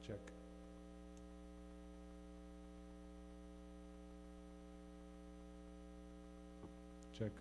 Check. Check.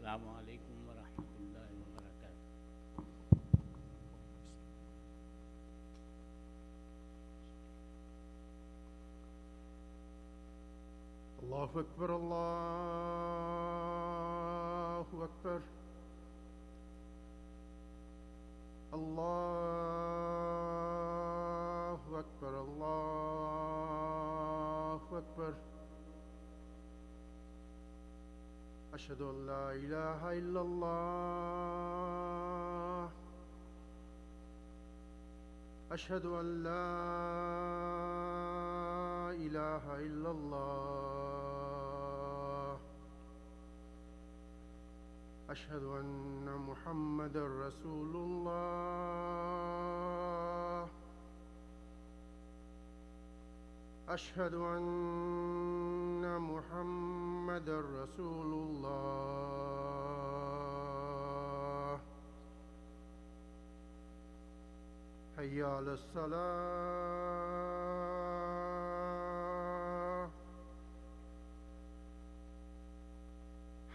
अस्सलामु अलैकुम वरहमतुल्लाहि वबरकातुहू। अल्लाहु अकबर अल्लाहु अकबर अल्लाहु अकबर अल्लाहु अकबर। अशहदु अल्ला इलाहा इल्लल्लाह अशहदु अल्ला इलाहा इल्लल्लाह अशहदु अन्ना मुहम्मदर रसूलुल्लाह अशहदु अन्ना मुहम्मदर रसूलुल्लाह। हय्या अलस सलाह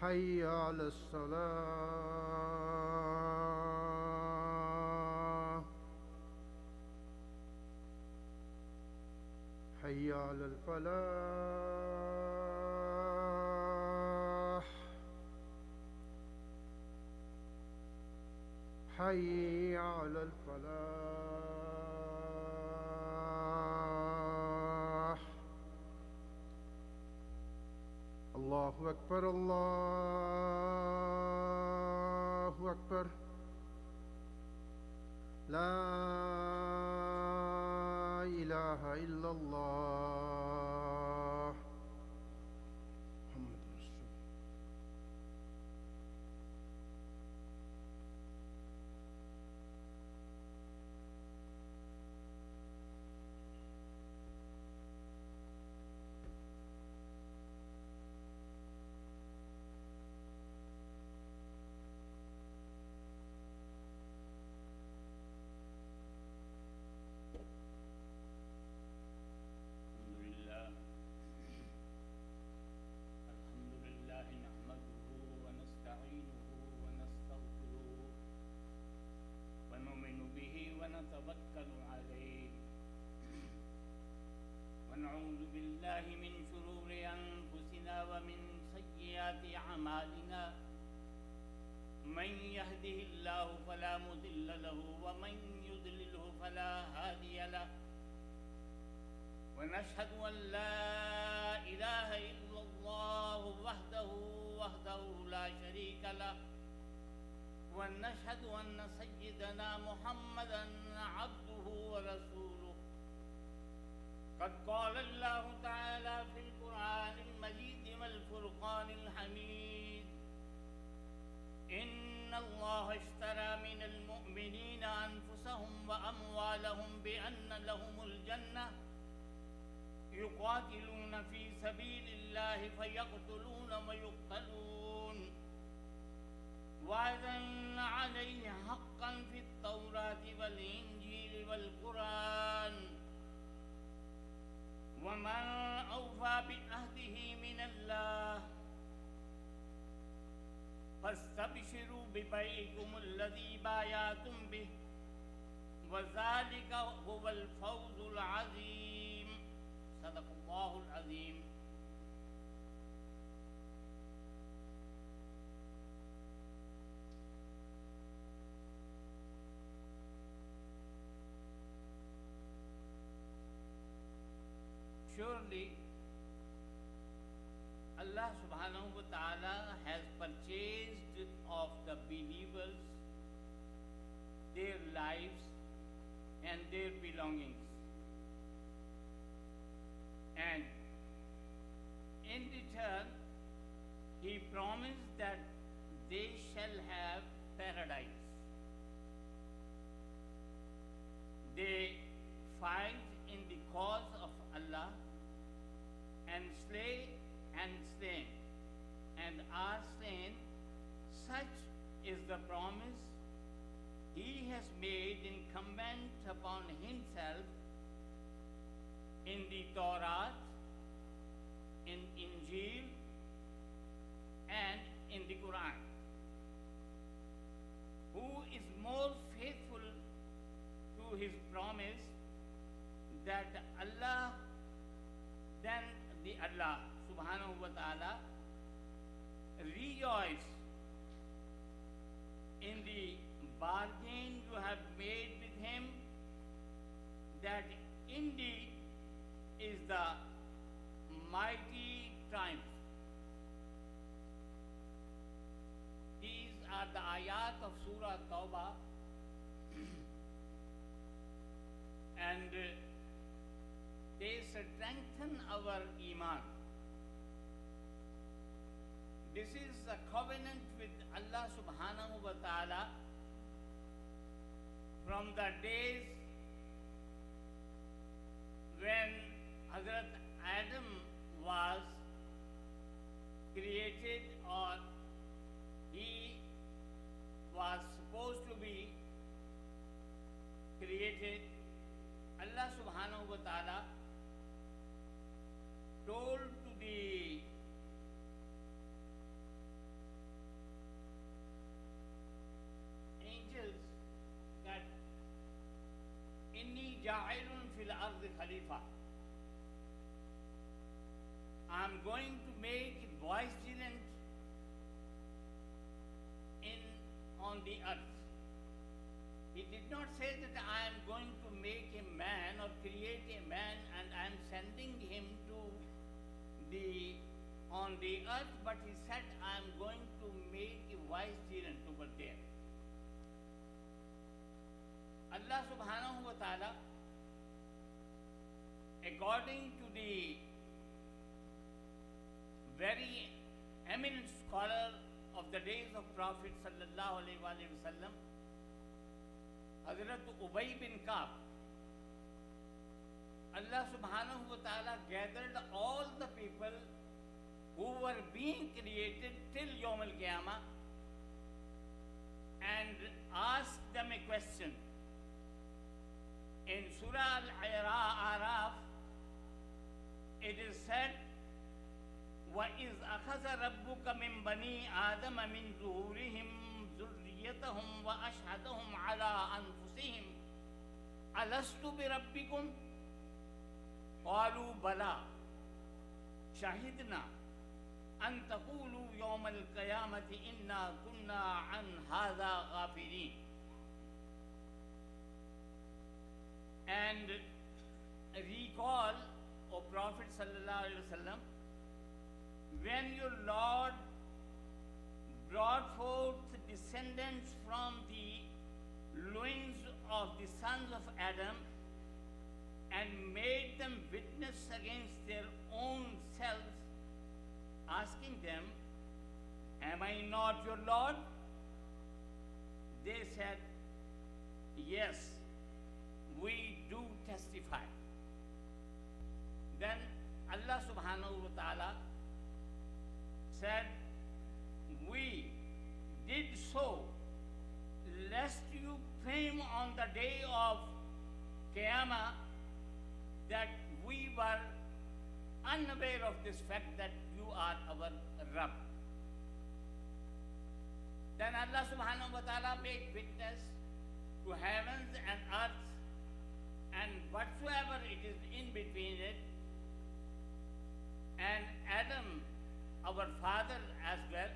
हय्या अलस सलाह हय्या अलल फलाह हय्या अलल फलाह। अल्लाहु अकबर अल्लाहु अकबर। ला इलाहा इल्लल्लाह मुहम्मद रसूल। अल्हम्दुलिल्लाह नहमदुहु व नस्तईनुहु व नस्तगफिरुहु व नुमिनु बिही व नतवक्कलु अलैहि व नऊज़ु बिल्लाहि मिन शुरूरि अनफुसिना व मिन सय्यिआति अमालिना। मन यहदिहिल्लाहु फला मुदिल्ल लहु व मन युद्लिलहु फला हादिय लहु। ونشهد أن لا إله إلا الله وحده لا شريك له ونشهد أن سيدنا محمدا عبده ورسوله. قد قال الله تعالى في القرآن المجيد والفرقان الحميد: إن الله اشترى من المؤمنين أنفسهم وأموالهم بأن لهم الجنة يقاتلون في سبيل الله فيقتلون ويقتلون وعدا عليه حقا في التوراة والإنجيل والقرآن. ومن أوفى بعهده من الله فاستبشروا ببيعكم الذي بايعتم به وذلك هو الفوز العظيم. صدق الله العظيم. Surely Allah subhanahu wa ta'ala has purchased of the believers their lives and their belongings, and in return he promised that they shall have paradise. They fight in the cause of Allah and slay and slain and are slain. Such is the promise he has made incumbent upon himself in the Torah, in Injil, and in the Quran. his promise that Allah, then the Allah subhanahu wa ta'ala rejoice in the bargain you have made with him, that indeed is the mighty triumph. These are the ayat of Surah Tawbah, and they strengthen our iman. This is a covenant with Allah subhanahu wa ta'ala from the days when Hazrat Adam was created, or he was supposed to be created. Allah subhanahu wa ta'ala told to the angels that inni ja'ilun fil ardi khalifa. I am going to make vicegerent on the earth. He did not say that I am going to make a man or create a man and I am sending him to on the earth, but he said I am going to make a vicegerent over there. Allah subhanahu wa ta'ala, according to the very eminent scholar of the days of Prophet sallallahu alaihi wasallam, Hazrat Ubay bin Ka'b, Allah subhanahu wa ta'ala gathered all the people who were being created till Yawm al-Qiyamah and asked them a question. In Surah Al-Araf, it is said, وَإِذْ أَخَذَ رَبُّكَ مِنْ بَنِي آدَمَ مِنْ ظُهُورِهِمْ ذُرِّيَّتَهُمْ وَأَشْهَدَهُمْ عَلَىٰ أَنفُسِهِمْ أَلَسْتُ بِرَبِّكُمْ قَالُوا بَلَىٰ شَهِدْنَا أَن تَقُولُوا يَوْمَ الْقِيَامَةِ إِنَّا كُنَّا عَنْ هَذَا غَافِلِينَ. And recall, O Prophet sallallahu alaihi wasallam, when your Lord brought forth descendants from the loins of the sons of Adam and made them witness against their own selves, asking them, am I not your Lord? They said, yes, we do testify. Then Allah subhanahu wa ta'ala said, we did so lest you claim on the day of Qiyamah that we were unaware of this fact that you are our Rabb. Then Allah subhanahu wa ta'ala made witness to heavens and earth and whatsoever it is in between it, and Adam, our father as well,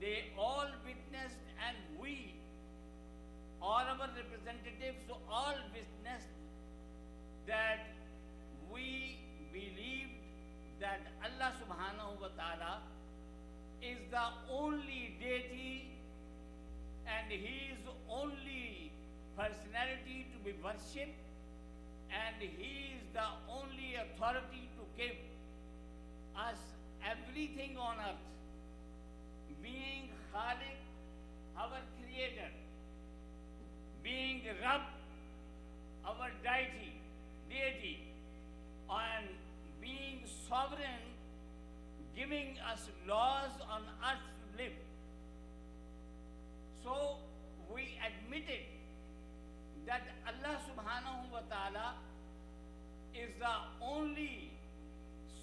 they all witnessed, and we, all our representatives, all witnessed that we believed that Allah subhanahu wa ta'ala is the only deity and He is the only personality to be worshipped, and He is the only authority to give us everything on earth, being Khaliq, our creator, being Rabb, our deity, and being sovereign, giving us laws on earth to live. So we admitted that Allah subhanahu wa ta'ala is the only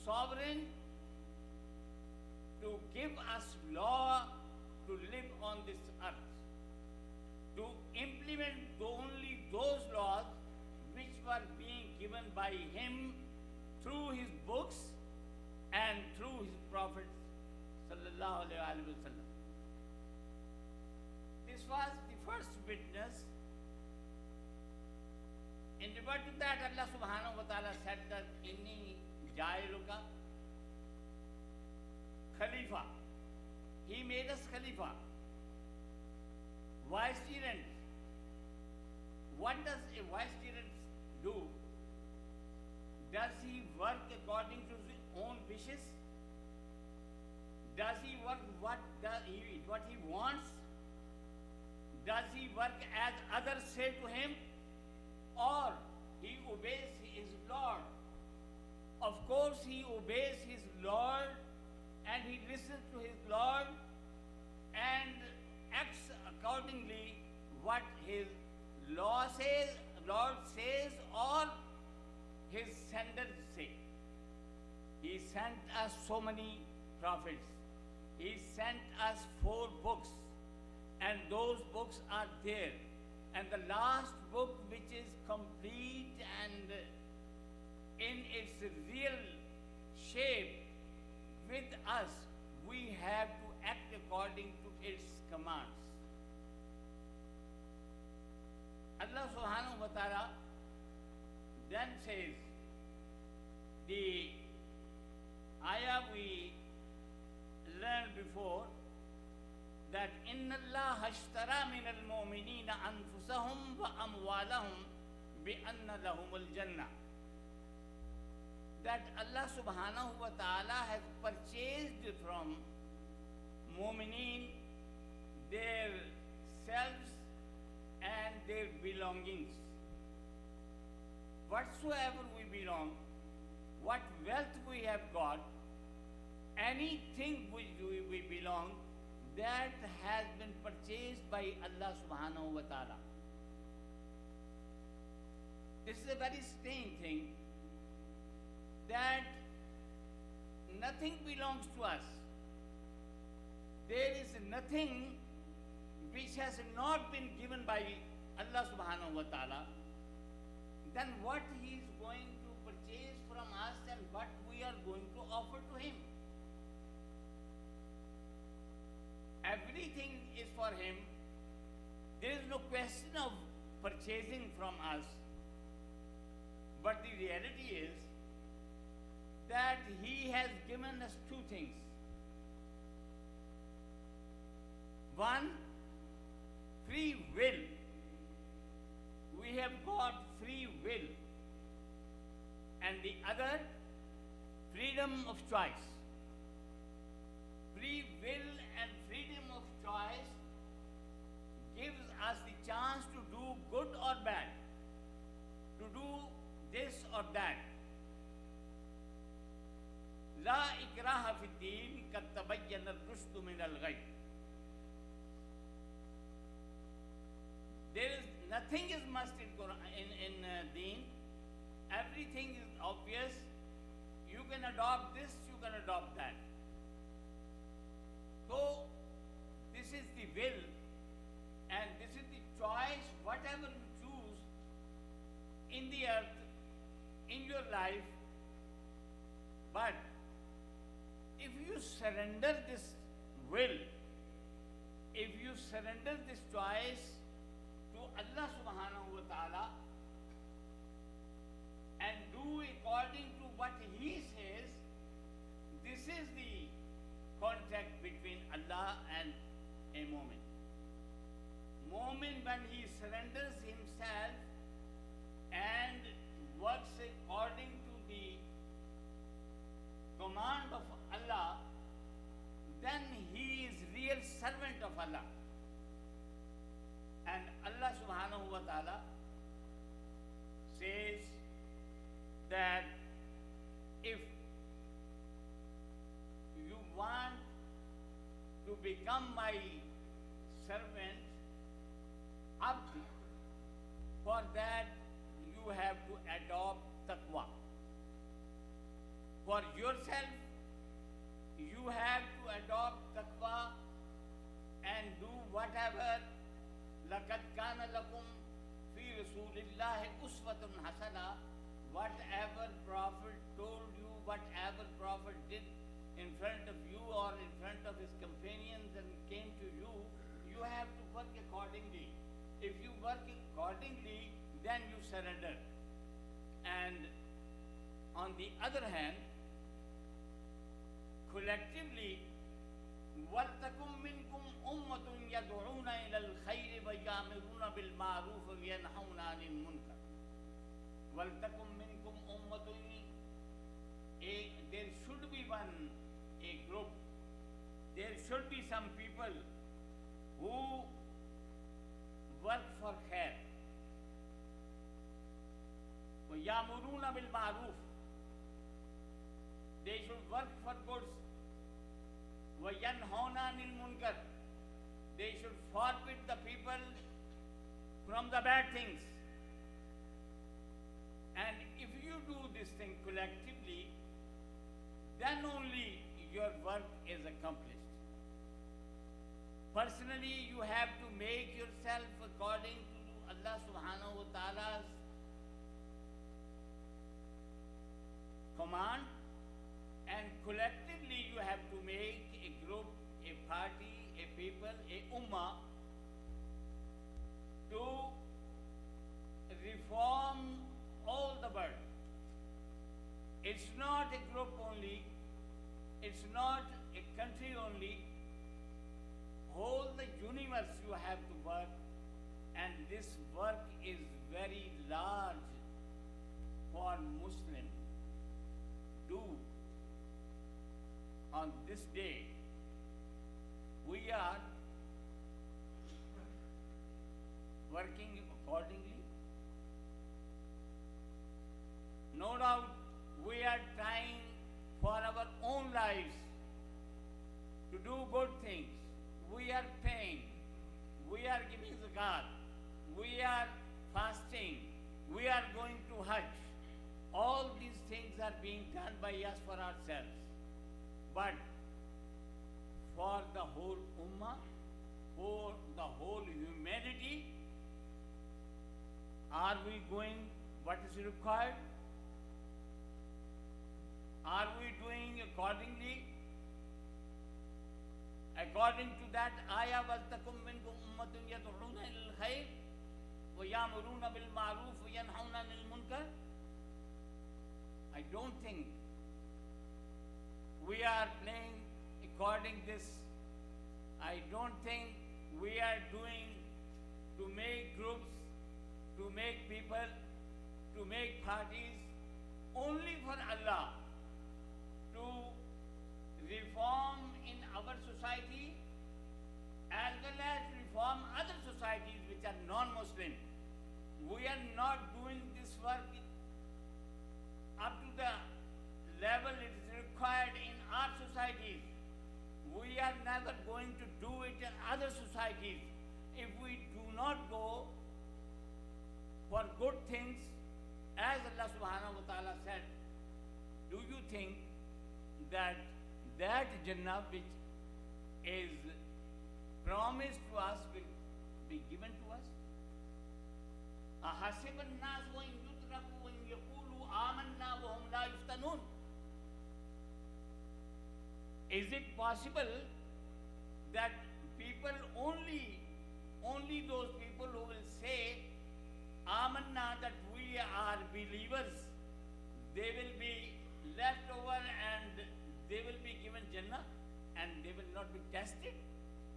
sovereign to give us law to live on this earth, to implement the only those laws which were being given by him through his books and through his prophets sallallahu alaihi wasallam. This was the first witness. In regard to that, Allah subhanahu wa ta'ala said that inni jailuka Khalifa. He made us Khalifa, vicegerent. What does a vicegerent do? Does he work according to his own wishes? Does he work what he wants? Does he work as others say to him? Or he obeys his Lord? Of course he obeys his Lord and he listens to his Lord and acts accordingly what his Lord says or his senders say. He sent us so many prophets. He sent us 4 books, and those books are there. And the last book, which is complete and in its real shape with us, we have to act according to its commands. Allah subhanahu wa ta'ala then says, the ayah we learned before, that inna Allah ashtara min al-mu'minina anfusahum wa amwalahum bi anna lahumul jannah. That Allah subhanahu wa ta'ala has purchased from mu'mineen their selves and their belongings. Whatsoever we belong, what wealth we have got, anything which we belong, that has been purchased by Allah subhanahu wa ta'ala. This is a very strange thing, that nothing belongs to us. There is nothing which has not been given by Allah subhanahu wa ta'ala. Then what he is going to purchase from us and what we are going to offer to him? Everything is for him. There is no question of purchasing from us. But the reality is that he has given us 2 things. One, free will. We have got free will. And the other, freedom of choice. Free will and freedom of choice gives us the chance to do good or bad, to do this or that. La ikraha fi din kad tabayyana ar-rushdu min al-ghayy. There is nothing is must in deen. Everything is obvious. You can adopt this, you can adopt that. So this is the will and this is the choice, whatever you choose in the earth, in your life. But if you surrender this will, if you surrender this choice to Allah subhanahu wa ta'ala and do according to what he says, this is the contact between Allah and a mu'min. Mu'min, when he surrenders himself and works according to the command of Allah, then he is real servant of Allah. And Allah subhanahu wa ta'ala says that if you want to become my servant, abd, for that you have to adopt taqwa. For yourself, you have to adopt taqwa and do whatever لَقَدْ كَانَ لَكُمْ فِي fi Rasulillahi uswatun hasana. Whatever Prophet told you, whatever Prophet did in front of you or in front of his companions and came to you, you have to work accordingly. If you work accordingly, then you surrender. And on the other hand, collectively, وَلْتَكُمْ مِنْكُمْ أُمَّةٌ يَدْعُونَ إِلَى الْخَيْرِ وَيَأْمُرُونَ بِالْمَعْرُوفِ وَيَنْهَوْنَ عَنِ الْمُنكَرِ. وَلْتَكُمْ مِنْكُمْ أُمَّةٌ, there should be a group, there should be some people who work for khair. وَيَأْمُرُونَ بِالْمَعْرُوفِ, they should work for goods. وَيَنْهَوْنَ عَنِ الْمُنكَرِ, they should forbid the people from the bad things. And if you do this thing collectively, then only your work is accomplished. Personally, you have to make yourself according to Allah subhanahu wa ta'ala's command, and collectively you have to make a group, a party, a people, a ummah to reform all the world. It's not a group only, it's not a country only, whole the universe you have to work, and this work is very large for Muslim. Do on this day, we are working accordingly. No doubt we are trying for our own lives to do good things. We are paying, we are giving zakat, we are fasting, we are going to Hajj. All these things are being done by us for ourselves. But for the whole ummah, for the whole humanity, are we doing what is required? Are we doing accordingly? According to that ayah, وَلْتَكُمْ مِنْكُمْ أُمَّةٌ يَدْعُونَ إِلَى الْخَيْرِ وَيَأْمُرُونَ بِالْمَعْرُوفِ وَيَنْهَوْنَ عَنِ الْمُنكَرِ. I don't think we are playing according this. I don't think we are doing to make groups, to make people, to make parties only for Allah, to reform in our society as well as reform other societies which are non-Muslim. We are not doing this work up to the level it is required in our societies. We are never going to do it in other societies. If we do not go for good things, as Allah subhanahu wa ta'ala said, do you think that Jannah which is promised to us will be given to us? أَحَسِبَ النَّاسُ أَن يُتْرَكُوا أَن يَقُولُوا آمَنَّا وَهُمْ لَا يُفْتَنُونَ. Is it possible that people only those people who will say Amanna, that we are believers, they will be left over and they will be given Jannah and they will not be tested?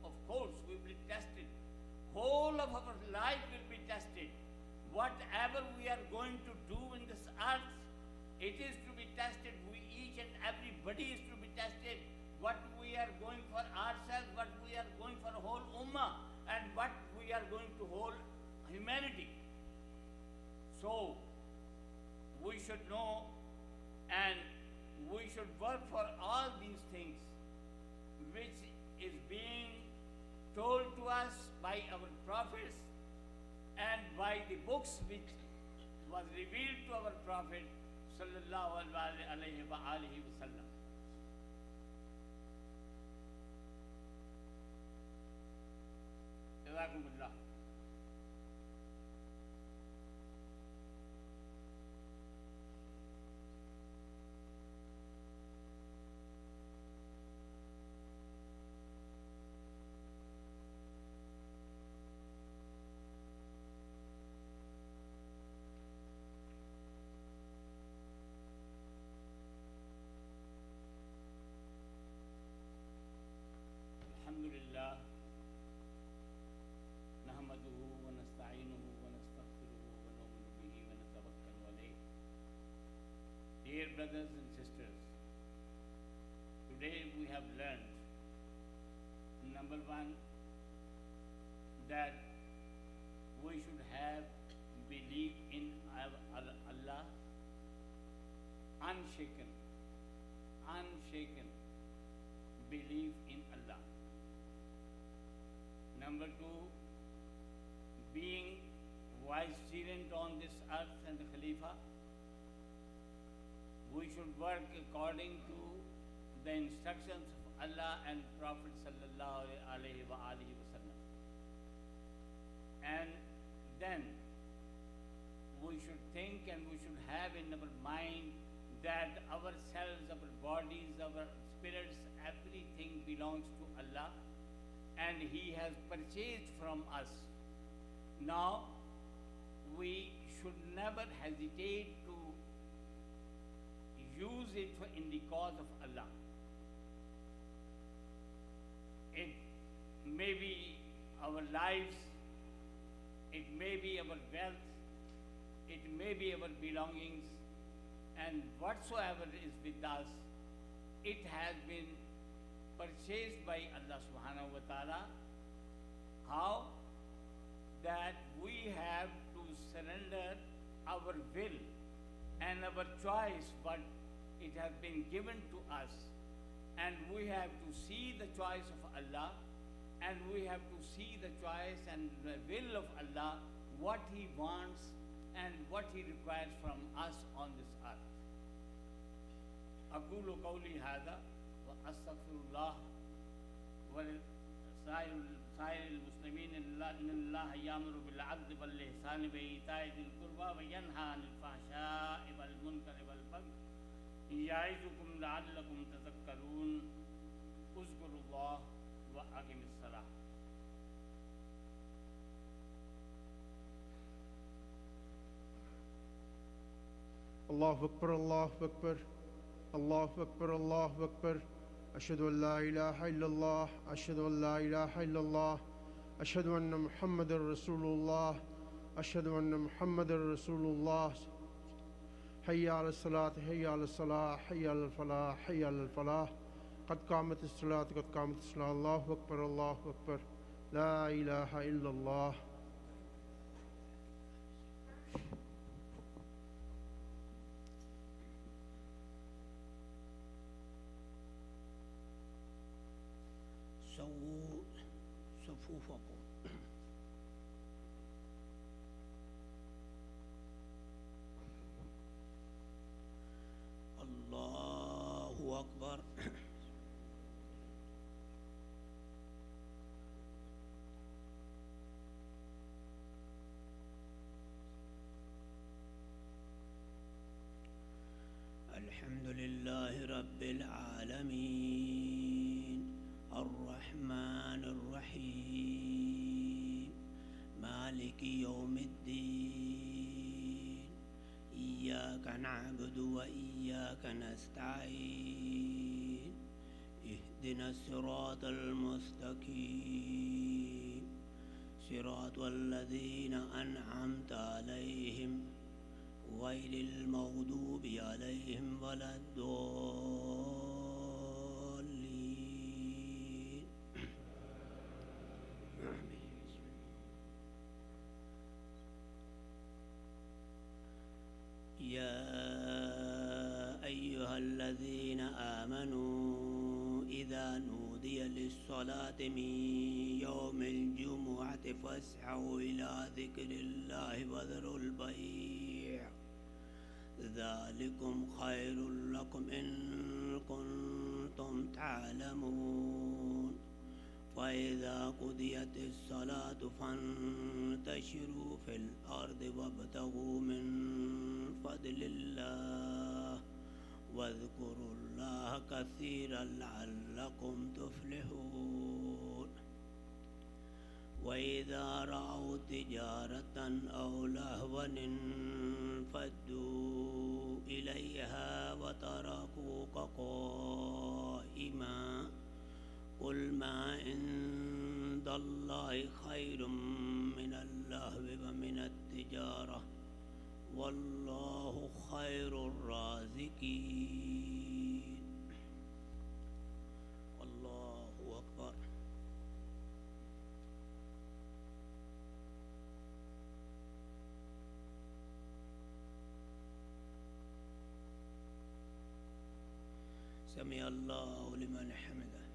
Of course, we will be tested. Whole of our life will be tested. Whatever we are going to do in this earth, it is to be tested. Each and everybody is to be tested. What we are going for ourselves, what we are going for whole ummah, and what we are going to whole humanity. So, we should know and we should work for all these things which is being told to us by our prophets and by the books which was revealed to our Prophet sallallahu alaihi wasallam. Jazakumullah. have learned. Number one, that we should have belief in Allah, unshaken belief in Allah. Number two, being vicegerent on this earth and the Khalifa, we should work according to the instructions of Allah and Prophet sallallahu alaihi wasallam. And then we should think and we should have in our mind that ourselves, our bodies, our spirits, everything belongs to Allah and He has purchased from us. Now, we should never hesitate to use it in the cause of Allah. It may be our lives, it may be our wealth, it may be our belongings, and whatsoever is with us, it has been purchased by Allah subhanahu wa ta'ala. How? That we have to surrender our will and our choice, but it has been given to us, and we have to see the choice of Allah, and we have to see the choice and the will of Allah, what He wants and what He requires from us on this earth. أقول قولي هذا وأستغفر الله ولسائر المسلمين إن الله يأمر بالعدل والإحسان وإيتاء ذي القربى وينهى عن الفحشاء والمنكر والبغي يعظكم لعلكم تذكرون اذكروا الله وأقيموا الصلاة. Allahu Akbar, Allahu Akbar, Allahu Akbar, Allahu Akbar. Ashhadu an la ilaha illallah, ashhadu an la ilaha illallah, ashhadu anna Muhammadar Rasulullah, ashhadu anna Muhammadar Rasulullah. Hayya ala salat, hayya ala salah, hayya ala falah, hayya ala falah. Qad qamat as-salat, qad qamat as-salah. Allahu Akbar, Allahu Akbar. La ilaha illallah. سووا صفوفكم. الله أكبر. الحمد لله رب العالمين الرحمن الرحيم مالك يوم الدين إياك نعبد وإياك نستعين اهدنا الصراط المستقيم صراط الذين أنعمت عليهم غير المغضوب عليهم ولا الضالين. يا أيها الذين آمنوا إذا نودي للصلاة من يوم الجمعة فاسعوا إلى ذكر الله وذروا البيع ذلكم خير لكم إن كنتم تعلمون. فإذا قضيت الصلاة فانتشروا في الأرض وابتغوا من فضل الله واذكروا الله كثيرا لعلكم تفلحون. وإذا رأوا تجارة أو لهوا انفضوا إليها وتركوك قائما قل ما عند الله خير من اللهو ومن التجارة والله خير الرازقين. سمع الله لمن حمده.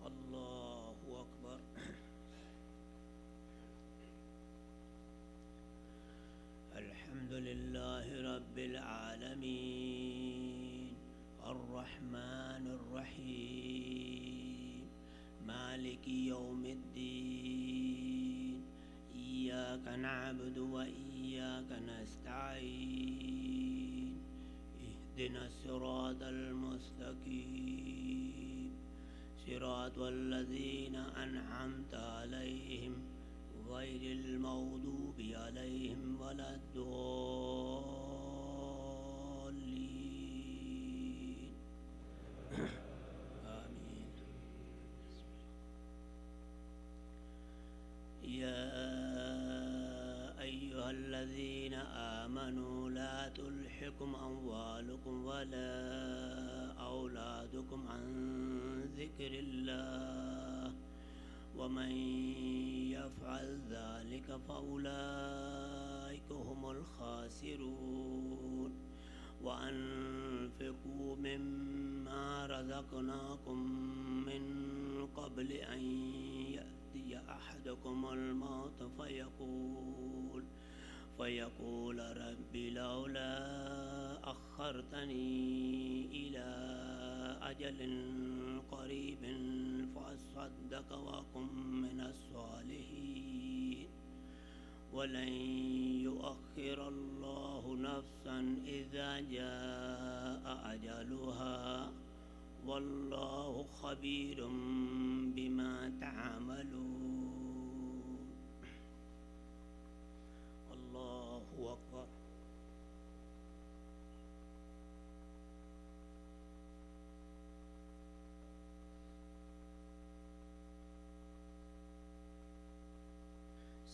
الله أكبر. الحمد لله رب العالمين الرحمن الرحيم مالك يوم الدين إياك نعبد وإياك نستعين اهدنا الصراط المستقيم صراط الذين أنعمت عليهم غير المغضوب عليهم ولا الضالين آمين. يا أيها الذين آمنوا لا تلهكم أموالكم ولا أولادكم عن ذكر الله ومن يفعل ذلك فأولئك هم الخاسرون. وأنفقوا مما رزقناكم من قبل أن يأتي أحدكم الموت فيقول رب لولا أخرتني إلى أجل قريب فأصدق وأكن من الصالحين ولن يؤخر الله نفسا إذا جاء أجلها والله خبير بما تعملون. الله أكبر.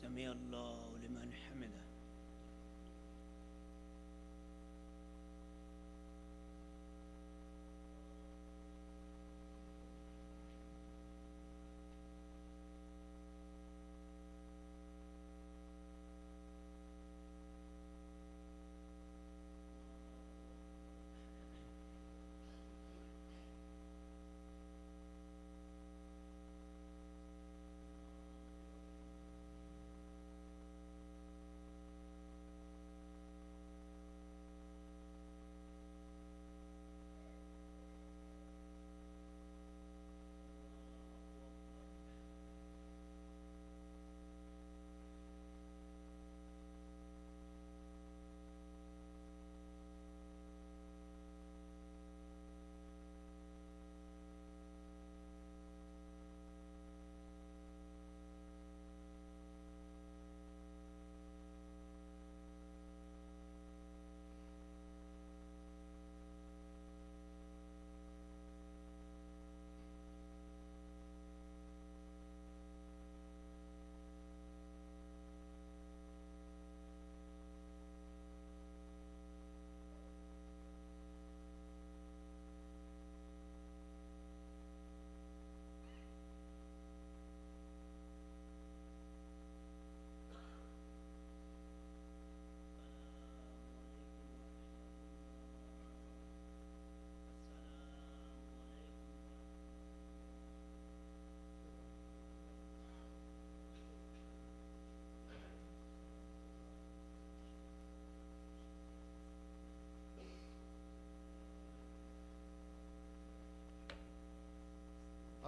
سمع الله لمن حمده.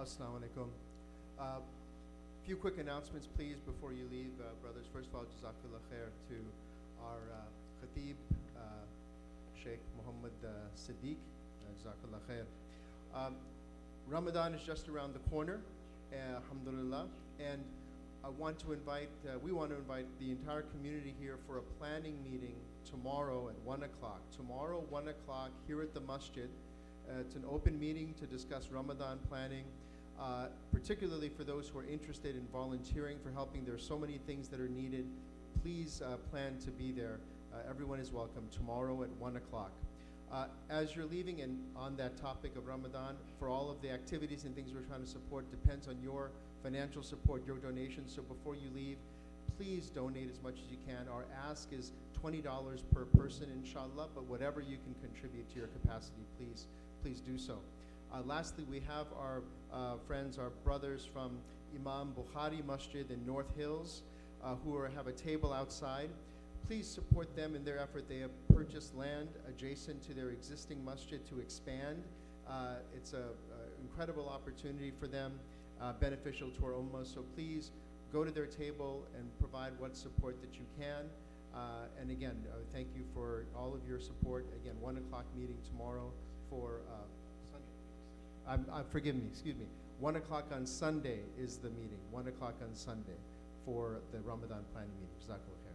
Assalamu alaikum. Few quick announcements, please, before you leave, brothers. First of all, Jazakallah khair to our Khatib, Sheikh Muhammad Siddiq. Jazakallah khair. Ramadan is just around the corner, alhamdulillah, and we want to invite the entire community here for a planning meeting tomorrow at 1 o'clock. Tomorrow, 1 o'clock, here at the masjid. It's an open meeting to discuss Ramadan planning, particularly for those who are interested in volunteering for helping. There are so many things that are needed. Please plan to be there. Everyone is welcome tomorrow at 1 o'clock. As you're leaving, and on that topic of Ramadan, for all of the activities and things we're trying to support depends on your financial support, your donations. So before you leave, please donate as much as you can. Our ask is $20 per person, inshallah, but whatever you can contribute to your capacity, please do so. Lastly, we have our friends, our brothers from Imam Bukhari Masjid in North Hills who have a table outside. Please support them in their effort. They have purchased land adjacent to their existing masjid to expand. It's an incredible opportunity for them, beneficial to our ummah. So please go to their table and provide what support that you can. And again, thank you for all of your support. Again, 1 o'clock meeting tomorrow for Sunday. Forgive me, excuse me. 1 o'clock on Sunday is the meeting. 1 o'clock on Sunday for the Ramadan planning meeting. Jazakallah khair.